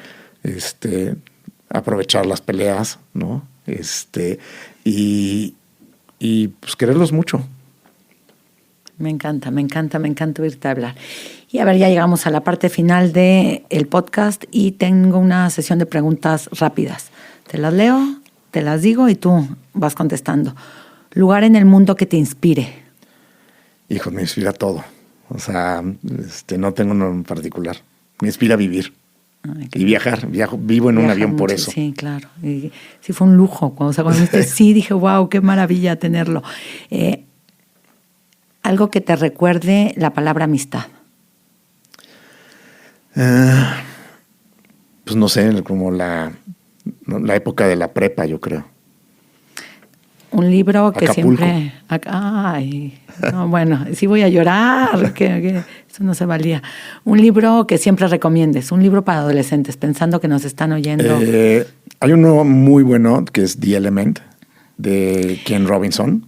aprovechar las peleas, ¿no? Y pues quererlos mucho. Me encanta oírte hablar. Y a ver, ya llegamos a la parte final del podcast y tengo una sesión de preguntas rápidas. Te las leo, te las digo y tú vas contestando. Lugar en el mundo que te inspire. Hijo, me inspira todo. O sea, no tengo uno en particular. Me inspira vivir. Ay, y viajar. Vivo en un avión mucho, por eso. Sí, claro. Y sí, fue un lujo. Cuando sí, dije, wow, qué maravilla tenerlo. Algo que te recuerde la palabra amistad. Pues no sé, como la época de la prepa, yo creo. Un libro que Acapulco. siempre... Ay, no, bueno, sí voy a llorar, que eso no se valía. Un libro que siempre recomiendes, un libro para adolescentes, pensando que nos están oyendo. Hay uno muy bueno que es The Element, de Ken Robinson.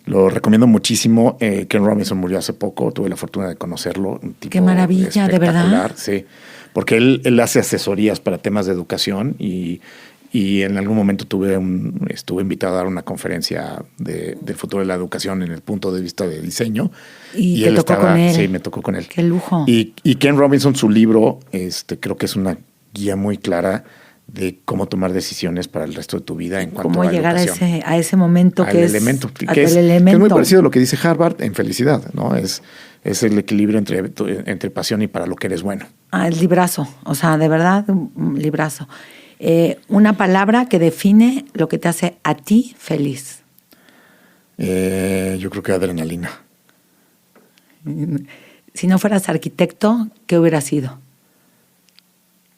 Lo recomiendo muchísimo. Ken Robinson murió hace poco, tuve la fortuna de conocerlo. Un tipo ¡qué maravilla, de verdad! Sí, porque él hace asesorías para temas de educación y en algún momento estuve invitado a dar una conferencia del futuro de la educación en el punto de vista de diseño. ¿Y te tocó con él? Sí, me tocó con él. ¡Qué lujo! Y Ken Robinson, su libro, creo que es una guía muy clara de cómo tomar decisiones para el resto de tu vida en cuanto a cómo llegar educación. a ese momento al que elemento, es... que es muy parecido a lo que dice Harvard en felicidad, ¿no? Es el equilibrio entre pasión y para lo que eres bueno. El librazo, o sea, de verdad, un librazo. Una palabra que define lo que te hace a ti feliz. Yo creo que adrenalina. Si no fueras arquitecto, ¿qué hubieras sido?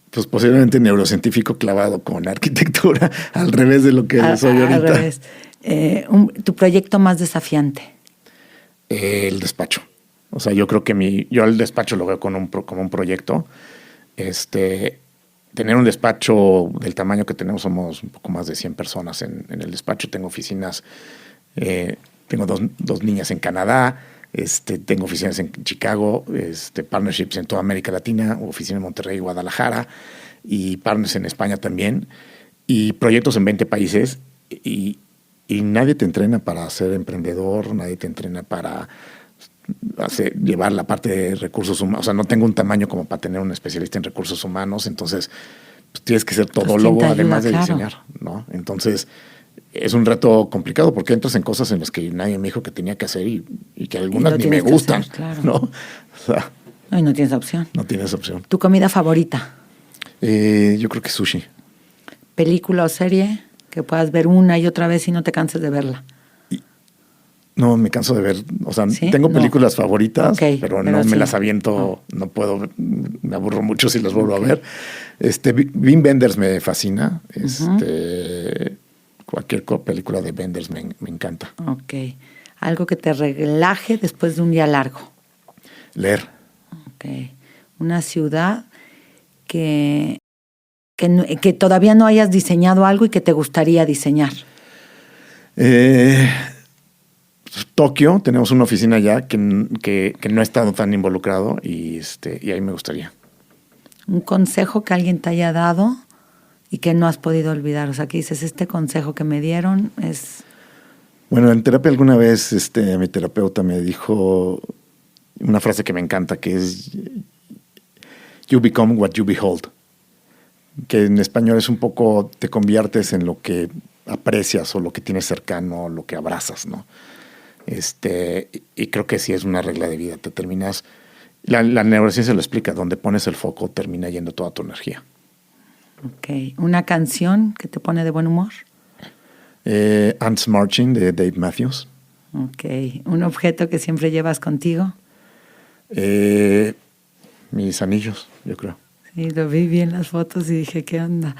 Pues posiblemente neurocientífico clavado con arquitectura, al revés de lo que soy ahorita. Al revés. ¿Tu proyecto más desafiante? El despacho. O sea, yo creo que yo el despacho lo veo como un proyecto. Tener un despacho del tamaño que tenemos, somos un poco más de 100 personas en el despacho. Tengo oficinas, tengo dos niñas en Canadá, tengo oficinas en Chicago, partnerships en toda América Latina, oficina en Monterrey y Guadalajara, y partners en España también, y proyectos en 20 países. Y nadie te entrena para ser emprendedor, nadie te entrena para llevar la parte de recursos humanos. O sea, no tengo un tamaño como para tener un especialista en recursos humanos, entonces pues, tienes que ser todólogo además de diseñar, ¿no? Entonces es un reto complicado porque entras en cosas en las que nadie me dijo que tenía que hacer y que algunas ni me gustan, hacer, claro. ¿No? O sea, no tienes opción. No tienes opción. ¿Tu comida favorita? Yo creo que sushi. ¿Película o serie que puedas ver una y otra vez y no te canses de verla? No, me canso de ver. O sea, ¿sí? Tengo películas favoritas, pero no me las aviento. No puedo. Me aburro mucho si las vuelvo a ver. Wim Wenders me fascina. Cualquier película de Wenders me encanta. Ok. Algo que te relaje después de un día largo. Leer. Ok. Una ciudad que todavía no hayas diseñado algo y que te gustaría diseñar. Tokio, tenemos una oficina ya que no he estado tan involucrado y ahí me gustaría. Un consejo que alguien te haya dado y que no has podido olvidar. O sea, que dices, este consejo que me dieron es... Bueno, en terapia alguna vez mi terapeuta me dijo una frase que me encanta, que es "You become what you behold", que en español es un poco te conviertes en lo que aprecias o lo que tienes cercano, lo que abrazas, ¿no? Y creo que sí es una regla de vida. Te terminas... La neurociencia lo explica. Donde pones el foco termina yendo toda tu energía. Ok. ¿Una canción que te pone de buen humor? Ants Marching de Dave Matthews. Ok. ¿Un objeto que siempre llevas contigo? Mis anillos, yo creo. Sí, lo vi bien las fotos y dije, ¿qué onda?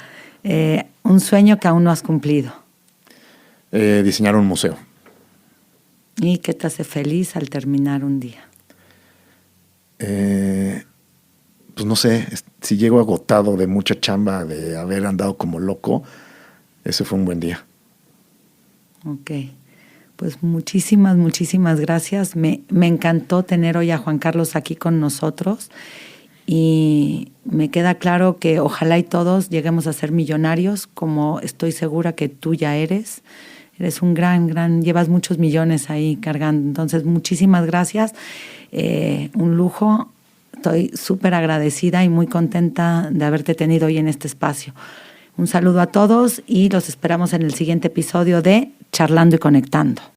Un sueño que aún no has cumplido. Diseñar un museo. ¿Y qué te hace feliz al terminar un día? Pues no sé, si llego agotado de mucha chamba, de haber andado como loco, ese fue un buen día. Ok, pues muchísimas gracias. Me encantó tener hoy a Juan Carlos aquí con nosotros y me queda claro que ojalá y todos lleguemos a ser millonarios, como estoy segura que tú ya eres. Eres un gran, llevas muchos millones ahí cargando. Entonces, muchísimas gracias. Un lujo. Estoy súper agradecida y muy contenta de haberte tenido hoy en este espacio. Un saludo a todos y los esperamos en el siguiente episodio de Charlando y Conectando.